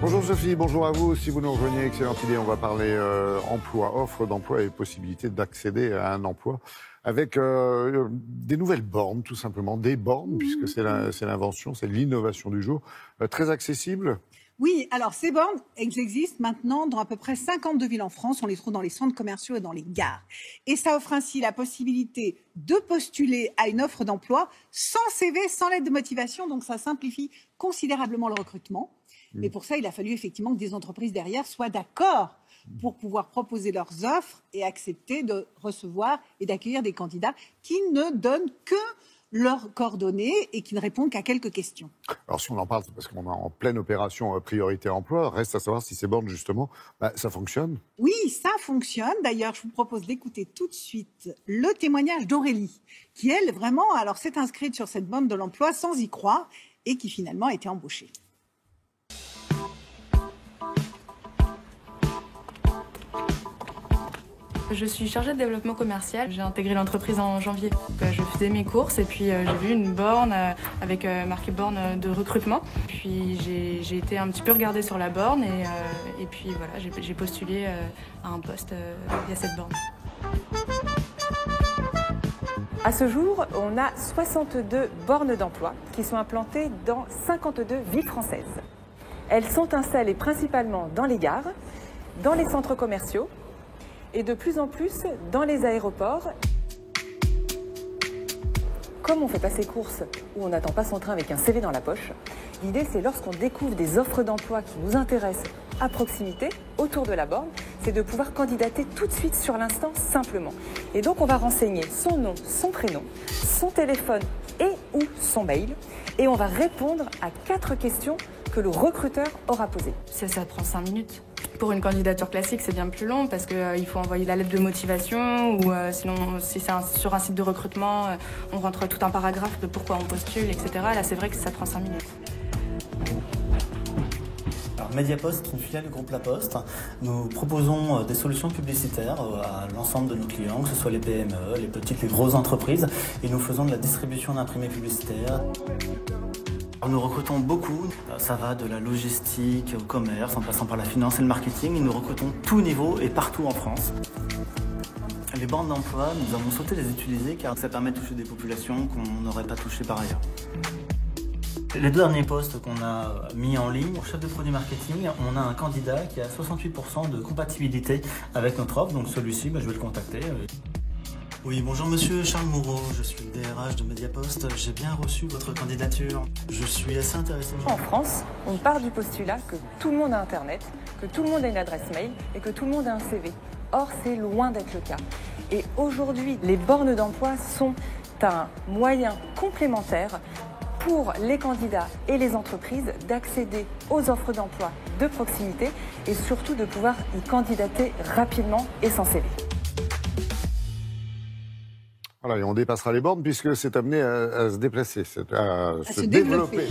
Bonjour Sophie, bonjour à vous. Si vous nous rejoignez, excellente idée. On va parler emploi, offre d'emploi et possibilité d'accéder à un emploi avec des nouvelles bornes, tout simplement. Des bornes, puisque c'est l'invention, c'est l'innovation du jour. Très accessible. Oui, alors ces bornes, elles existent maintenant dans à peu près 52 villes en France. On les trouve dans les centres commerciaux et dans les gares. Et ça offre ainsi la possibilité de postuler à une offre d'emploi sans CV, sans lettre de motivation. Donc ça simplifie considérablement le recrutement. Mais pour ça, il a fallu effectivement que des entreprises derrière soient d'accord pour pouvoir proposer leurs offres et accepter de recevoir et d'accueillir des candidats qui ne donnent que leurs coordonnées et qui ne répondent qu'à quelques questions. Alors si on en parle, c'est parce qu'on est en pleine opération priorité emploi. Reste à savoir si ces bornes, justement, ça fonctionne. Oui, ça fonctionne. D'ailleurs, je vous propose d'écouter tout de suite le témoignage d'Aurélie, qui, elle, vraiment, alors s'est inscrite sur cette borne de l'emploi sans y croire et qui finalement a été embauchée. Je suis chargée de développement commercial. J'ai intégré l'entreprise en janvier. Je faisais mes courses et puis j'ai vu une borne avec marqué borne de recrutement. Puis j'ai été un petit peu regardée sur la borne et puis voilà, j'ai postulé à un poste via cette borne. À ce jour, on a 62 bornes d'emploi qui sont implantées dans 52 villes françaises. Elles sont installées principalement dans les gares, dans les centres commerciaux, et de plus en plus dans les aéroports. Comme on fait pas ses courses où on n'attend pas son train avec un CV dans la poche, l'idée c'est lorsqu'on découvre des offres d'emploi qui nous intéressent à proximité, autour de la borne, c'est de pouvoir candidater tout de suite sur l'instant simplement. Et donc on va renseigner son nom, son prénom, son téléphone et ou son mail et on va répondre à 4 questions que le recruteur aura posées. Ça prend 5 minutes. Pour une candidature classique, c'est bien plus long parce qu'il faut envoyer la lettre de motivation ou sinon, si c'est sur un site de recrutement, on rentre tout un paragraphe de pourquoi on postule, etc. Là, c'est vrai que ça prend 5 minutes. Alors, Mediapost, une filiale du groupe La Poste, nous proposons des solutions publicitaires à l'ensemble de nos clients, que ce soit les PME, les petites, les grosses entreprises, et nous faisons de la distribution d'imprimés publicitaires. Nous recrutons beaucoup, ça va de la logistique au commerce, en passant par la finance et le marketing, et nous recrutons tout niveau et partout en France. Les bornes d'emploi, nous avons souhaité les utiliser car ça permet de toucher des populations qu'on n'aurait pas touchées par ailleurs. Les deux derniers postes qu'on a mis en ligne, pour chef de produit marketing, on a un candidat qui a 68% de compatibilité avec notre offre, donc celui-ci, je vais le contacter. Oui, bonjour monsieur Charles Moreau, je suis le DRH de Mediapost, j'ai bien reçu votre candidature. Je suis assez intéressé. En France, on part du postulat que tout le monde a Internet, que tout le monde a une adresse mail et que tout le monde a un CV. Or, c'est loin d'être le cas. Et aujourd'hui, les bornes d'emploi sont un moyen complémentaire pour les candidats et les entreprises d'accéder aux offres d'emploi de proximité et surtout de pouvoir y candidater rapidement et sans CV. Voilà, et on dépassera les bornes puisque c'est amené à se déplacer, à se développer.